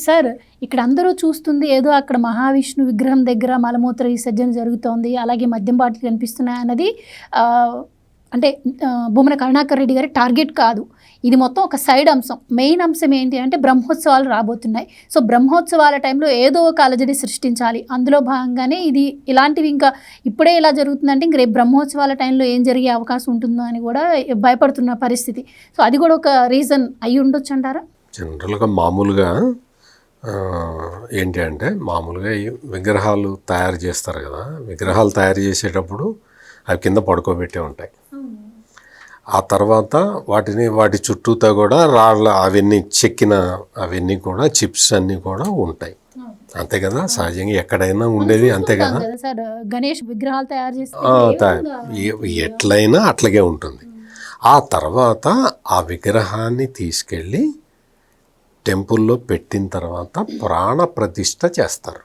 Sir ఇక్కడ అందరూ చూస్తుంది ఏదో అక్కడ మహావిష్ణు విగ్రహం దగ్గర మలమూత్ర విసర్జన జరుగుతోంది, అలాగే మద్యం బాటిల్ కనిపిస్తున్నాయి అన్నది అంటే భూమన కరుణాకర్ రెడ్డి గారి టార్గెట్ కాదు. ఇది మొత్తం ఒక సైడ్ అంశం. మెయిన్ అంశం ఏంటి అంటే బ్రహ్మోత్సవాలు రాబోతున్నాయి. సో బ్రహ్మోత్సవాల టైంలో ఏదో ఒక అలజడి సృష్టించాలి. అందులో భాగంగానే ఇది ఇలాంటివి ఇంకా ఇప్పుడే ఇలా జరుగుతుందంటే ఇంక రేపు బ్రహ్మోత్సవాల టైంలో ఏం జరిగే అవకాశం ఉంటుందో అని కూడా భయపడుతున్న పరిస్థితి. సో అది కూడా ఒక రీజన్ అయ్యి ఉండొచ్చు అంటారా? జనరల్గా మామూలుగా ఏంటి అంటే మామూలుగా ఈ విగ్రహాలు తయారు చేస్తారు కదా, విగ్రహాలు తయారు చేసేటప్పుడు అవి కింద పడుకోబెట్టే ఉంటాయి. ఆ తర్వాత వాటి చుట్టూతో కూడా రాళ్ళ అవన్నీ చెక్కిన అవన్నీ కూడా చిప్స్ అన్నీ కూడా ఉంటాయి. అంతే కదా, సహజంగా ఎక్కడైనా ఉండేది అంతే కదా. గణేష్ విగ్రహాలు తయారు ఎట్లయినా అట్లాగే ఉంటుంది. ఆ తర్వాత ఆ విగ్రహాన్ని తీసుకెళ్ళి టెంపుల్లో పెట్టిన తర్వాత ప్రాణ ప్రతిష్ఠ చేస్తారు.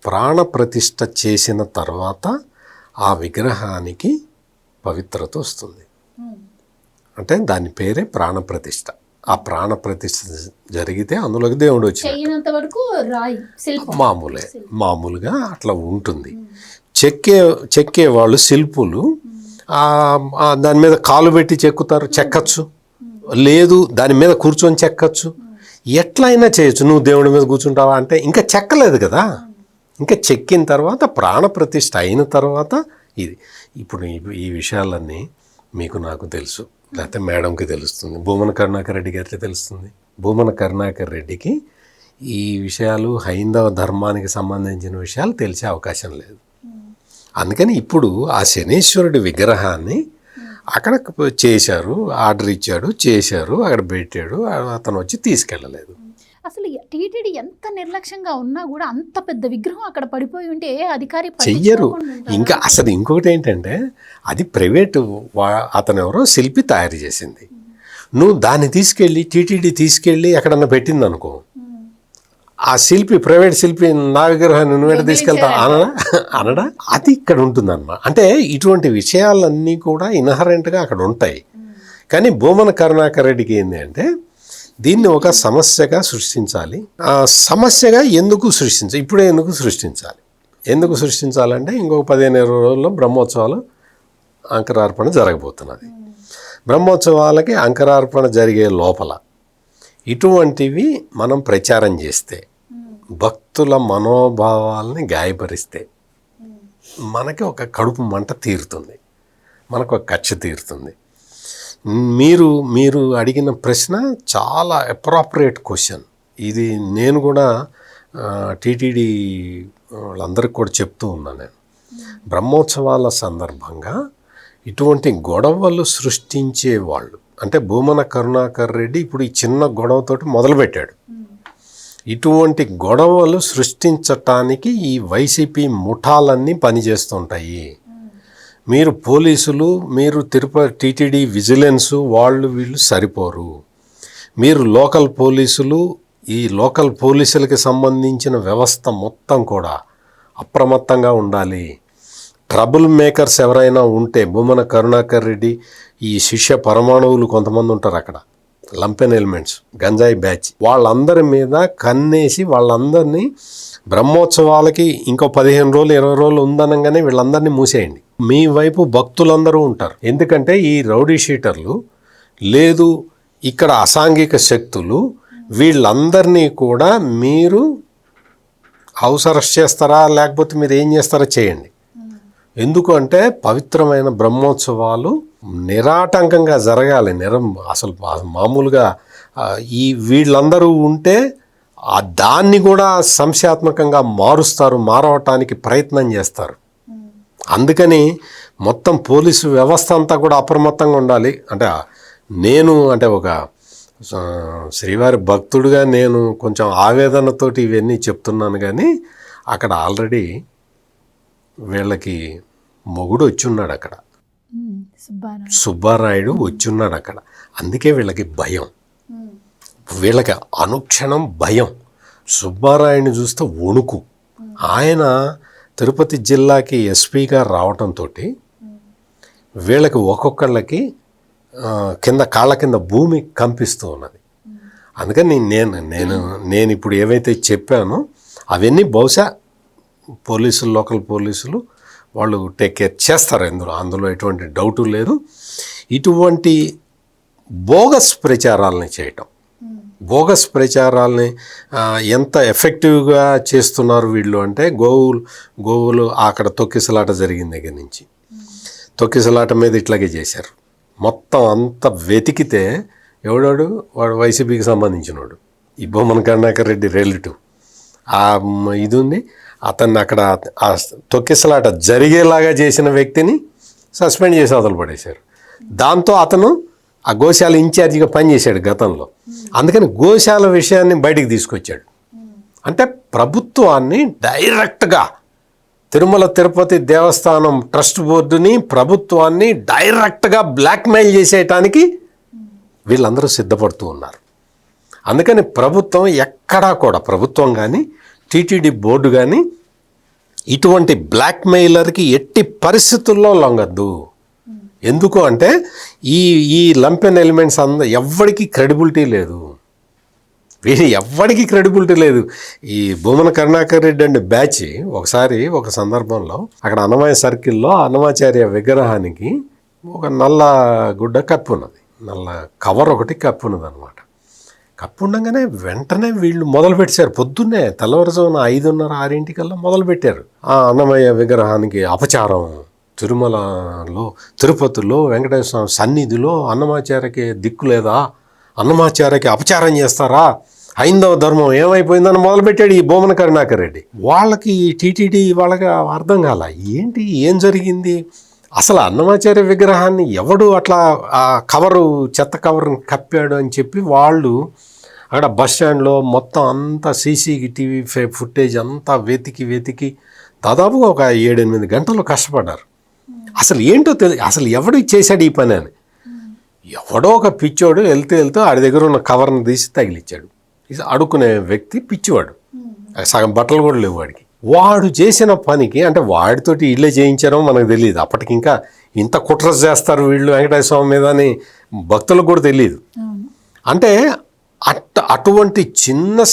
ప్రాణ ప్రతిష్ఠ చేసిన తర్వాత ఆ విగ్రహానికి పవిత్రత వస్తుంది. అంటే దాని పేరే ప్రాణ ప్రతిష్ఠ. ఆ ప్రాణ ప్రతిష్ఠ జరిగితే అందులోకి దేవుడు వచ్చినంత వరకు మామూలుగా అట్లా ఉంటుంది. చెక్కే వాళ్ళు శిల్పులు దాని మీద కాలు పెట్టి చెక్కుతారు, చెక్కచ్చు. లేదు దాని మీద కూర్చొని చెక్కచ్చు. ఎట్లయినా చేయొచ్చు. నువ్వు దేవుడి మీద కూర్చుంటావా అంటే ఇంకా చెక్కలేదు కదా. ఇంకా చెక్కిన తర్వాత ప్రాణ ప్రతిష్ఠ అయిన తర్వాత ఇది. ఇప్పుడు ఈ విషయాలన్నీ మీకు నాకు తెలుసు, లేకపోతే మేడంకి తెలుస్తుంది, భూమన కరుణాకర్ రెడ్డి గారికి తెలుస్తుంది. భూమన కరుణాకర్ రెడ్డికి ఈ విషయాలు హైందవ ధర్మానికి సంబంధించిన విషయాలు తెలిసే అవకాశం లేదు. అందుకని ఇప్పుడు ఆ శనీశ్వరుడి విగ్రహాన్ని అక్కడ చేశారు, ఆర్డర్ ఇచ్చాడు, చేశారు, అక్కడ పెట్టాడు, అతను వచ్చి తీసుకెళ్ళలేదు. అసలు టీటీడీ ఎంత నిర్లక్ష్యంగా ఉన్నా కూడా అంత పెద్ద విగ్రహం అక్కడ పడిపోయి ఉంటే ఏ అధికారి చెయ్యరు. ఇంకా అసలు ఇంకొకటి ఏంటంటే అది ప్రైవేటు అతను ఎవరో శిల్పి తయారు చేసింది. నువ్వు దాన్ని తీసుకెళ్ళి టీటీడీ తీసుకెళ్ళి ఎక్కడన్నా పెట్టింది అనుకో, ఆ శిల్పి ప్రైవేట్ శిల్పి నా విగ్రహాన్ని నువ్వు తీసుకెళ్తా అనడా అది ఇక్కడ ఉంటుంది అన్నమాట. అంటే ఇటువంటి విషయాలన్నీ కూడా ఇన్హరెంట్గా అక్కడ ఉంటాయి. కానీ భూమన కరుణాకర్ రెడ్డికి ఏంటి అంటే దీన్ని ఒక సమస్యగా సృష్టించాలి. ఆ సమస్యగా ఇప్పుడే ఎందుకు సృష్టించాలంటే ఇంకొక 15-20 రోజుల్లో బ్రహ్మోత్సవాలు అంకురార్పణ జరగబోతున్నది. బ్రహ్మోత్సవాలకి అంకురార్పణ జరిగే లోపల ఇటువంటివి మనం ప్రచారం చేస్తే, భక్తుల మనోభావాలని గాయపరిస్తే మనకి ఒక కడుపు మంట తీరుతుంది, మనకు ఒక కక్ష తీరుతుంది. మీరు అడిగిన ప్రశ్న చాలా అప్రాప్రియేట్ క్వశ్చన్. ఇది నేను కూడా టీటీడీ వాళ్ళందరికీ కూడా చెప్తూ ఉన్నాను. నేను బ్రహ్మోత్సవాల సందర్భంగా ఇటువంటి గొడవలు సృష్టించే వాళ్ళు అంటే భూమన కరుణాకర్ రెడ్డి ఇప్పుడు ఈ చిన్న గొడవతోటి మొదలుపెట్టాడు. ఇటువంటి గొడవలు సృష్టించటానికి ఈ వైసీపీ ముఠాలన్నీ పనిచేస్తుంటాయి. మీరు పోలీసులు, మీరు తిరుపతి టీటీడీ విజిలెన్సు వీళ్ళు సరిపోరు. మీరు లోకల్ పోలీసులు, ఈ లోకల్ పోలీసులకి సంబంధించిన వ్యవస్థ మొత్తం కూడా అప్రమత్తంగా ఉండాలి. ట్రబుల్ మేకర్స్ ఎవరైనా ఉంటే భూమన కరుణాకర్ రెడ్డి ఈ శిష్య పరమాణువులు కొంతమంది ఉంటారు అక్కడ, లంపెన్ ఎలిమెంట్స్, గంజాయి బ్యాచ్, వాళ్ళందరి మీద కన్నేసి వాళ్ళందరినీ బ్రహ్మోత్సవాలకి ఇంకో 15 రోజులు 20 రోజులు ఉందనగానే వీళ్ళందరినీ మూసేయండి. మీ వైపు భక్తులందరూ ఉంటారు. ఎందుకంటే ఈ రౌడీ షీటర్లు లేదు ఇక్కడ అసాంఘిక శక్తులు వీళ్ళందరినీ కూడా మీరు హౌస్ అరెస్ట్ చేస్తారా లేకపోతే మీరు ఏం చేస్తారో చేయండి. ఎందుకు అంటే పవిత్రమైన బ్రహ్మోత్సవాలు నిరాటంకంగా జరగాలి. అసలు మామూలుగా వీళ్ళందరూ ఉంటే దాన్ని కూడా సంశయాత్మకంగా మారవటానికి ప్రయత్నం చేస్తారు. అందుకని మొత్తం పోలీసు వ్యవస్థ అంతా కూడా అప్రమత్తంగా ఉండాలి. నేను ఒక శ్రీవారి భక్తుడిగా నేను కొంచెం ఆవేదనతోటి ఇవన్నీ చెప్తున్నాను. కానీ అక్కడ ఆల్రెడీ వీళ్ళకి మొగుడు వచ్చున్నాడు అక్కడ, సుబ్బారాయుడు వచ్చున్నాడు అక్కడ. అందుకే వీళ్ళకి భయం, వీళ్ళకి అనుక్షణం భయం. సుబ్బారాయుడిని చూస్తే వణుకు. ఆయన తిరుపతి జిల్లాకి ఎస్పీగా రావటంతో వీళ్ళకి ఒక్కొక్కళ్ళకి కింద కాళ్ళ కింద భూమి కంపిస్తూ ఉన్నది. అందుకని నేను ఇప్పుడు ఏవైతే చెప్పానో అవన్నీ బహుశా పోలీసులు, లోకల్ పోలీసులు వాళ్ళు టేక్ కేర్ చేస్తారు. అందులో ఎటువంటి డౌటు లేదు. ఇటువంటి బోగస్ ప్రచారాలని చేయటం, బోగస్ ప్రచారాలని ఎంత ఎఫెక్టివ్గా చేస్తున్నారు వీళ్ళు అంటే, గోవులు అక్కడ తొక్కిసలాట జరిగిన దగ్గర నుంచి తొక్కిసలాట మీద ఇట్లాగే చేశారు. మొత్తం అంత వెతికితే వాడు వైసీపీకి సంబంధించినవాడు, ఈ బొమ్మన కరుణాకర్ రెడ్డి రిలేటివ్ ఇది ఉంది. అతన్ని అక్కడ ఆ తొక్కిసలాట జరిగేలాగా చేసిన వ్యక్తిని సస్పెండ్ చేసి వదలు పడేశారు. దాంతో అతను ఆ గోశాల ఇన్ఛార్జిగా పనిచేశాడు గతంలో. అందుకని గోశాల విషయాన్ని బయటికి తీసుకొచ్చాడు. అంటే ప్రభుత్వాన్ని డైరెక్ట్గా తిరుమల తిరుపతి దేవస్థానం ట్రస్ట్ బోర్డుని, ప్రభుత్వాన్ని డైరెక్ట్గా బ్లాక్మెయిల్ చేసేయటానికి వీళ్ళందరూ సిద్ధపడుతూ ఉన్నారు. అందుకని ప్రభుత్వం ఎక్కడా కూడా, ప్రభుత్వం కానీ టీటీడీ బోర్డు కానీ ఇటువంటి బ్లాక్మెయిలర్కి ఎట్టి పరిస్థితుల్లో లొంగద్దు. ఎందుకు అంటే ఈ లంపెన్ ఎలిమెంట్స్ ఎవ్వడికి క్రెడిబిలిటీ లేదు, ఎవ్వడికి క్రెడిబిలిటీ లేదు. ఈ బొమ్మన కరుణాకర్ రెడ్డి అండ్ బ్యాచ్ ఒకసారి ఒక సందర్భంలో అక్కడ అన్నమయ్య సర్కిల్లో అన్నమాచార్య విగ్రహానికి ఒక నల్ల గుడ్డ కప్పి ఉన్నది, నల్ల కవర్ ఒకటి కప్పి ఉన్నది అనమాట. కప్పు ఉండగానే వెంటనే వీళ్ళు మొదలుపెట్టారు. పొద్దున్నే తెల్లవారుజామున 5:30-6 మొదలుపెట్టారు. ఆ అన్నమయ్య విగ్రహానికి అపచారం, తిరుమలలో తిరుపతిలో వెంకటేశ్వర స్వామి సన్నిధిలో అన్నమాచార్యకి దిక్కు లేదా, అన్నమాచార్యకి అపచారం చేస్తారా, హైందవ ధర్మం ఏమైపోయిందని మొదలుపెట్టాడు ఈ బొమ్మన కరుణాకర్ రెడ్డి. వాళ్ళకి టీటీడీ వాళ్ళకి అర్థం కాల, ఏం జరిగింది అసలు, అన్నమాచార్య విగ్రహాన్ని ఎవడు అట్లా ఆ కవరు, చెత్త కవర్ని కప్పాడు అని చెప్పి వాళ్ళు అక్కడ బస్ స్టాండ్లో మొత్తం అంతా CCTV ఫుటేజ్ అంతా వెతికి దాదాపుగా ఒక 7-8 గంటలు కష్టపడ్డారు. అసలు ఏంటో తెలియదు, అసలు ఎవడు చేశాడు ఈ పని అని. ఎవడో ఒక పిచ్చోడు వెళ్తూ ఆడి దగ్గర ఉన్న కవర్ని తీసి తగిలిచ్చాడు. అడుక్కునే వ్యక్తి పిచ్చివాడు, సగం బట్టలు కూడా లేవు వాడికి. వాడు చేసిన పనికి, అంటే వాడితోటి ఇళ్ళే చేయించారో మనకు తెలియదు. అప్పటికి ఇంకా ఇంత కుట్ర చేస్తారు వీళ్ళు వెంకటేశ్వర స్వామి మీద అని భక్తులకు కూడా తెలియదు. అంటే అటువంటి చిన్న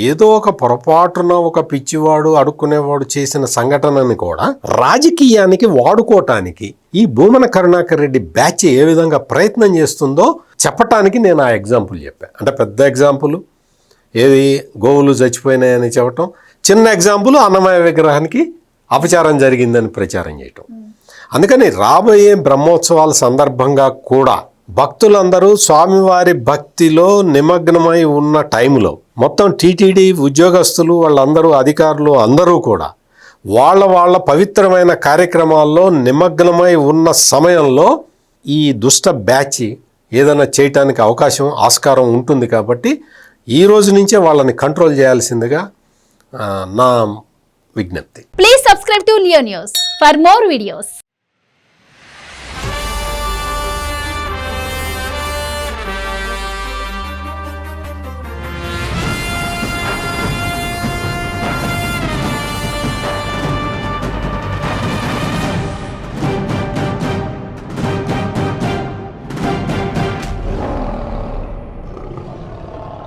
ఏదో ఒక పొరపాటున ఒక పిచ్చివాడు అడుక్కునేవాడు చేసిన సంఘటనని కూడా రాజకీయానికి వాడుకోవటానికి ఈ బొమ్మన కరుణాకర్ రెడ్డి బ్యాచ్ ఏ విధంగా ప్రయత్నం చేస్తుందో చెప్పటానికి నేను ఆ ఎగ్జాంపుల్ చెప్పాను. అంటే పెద్ద ఎగ్జాంపుల్ ఏది, గోవులు చచ్చిపోయినాయని చెప్పటం, చిన్న ఎగ్జాంపుల్ అన్నమయ్య విగ్రహానికి అపచారం జరిగిందని ప్రచారం చేయటం. అందుకని రాబోయే బ్రహ్మోత్సవాల సందర్భంగా కూడా భక్తులందరూ స్వామివారి భక్తిలో నిమగ్నమై ఉన్న టైంలో మొత్తం టీటీడీ ఉద్యోగస్తులు, వాళ్ళందరూ అధికారులు అందరూ కూడా వాళ్ళ పవిత్రమైన కార్యక్రమాల్లో నిమగ్నమై ఉన్న సమయంలో ఈ దుష్ట బ్యాచ్ ఏదైనా చేయటానికి ఆస్కారం ఉంటుంది. కాబట్టి ఈ రోజు నుంచే వాళ్ళని కంట్రోల్ చేయాల్సిందిగా నా విజ్ఞప్తి. Please subscribe to Leo news for more videos.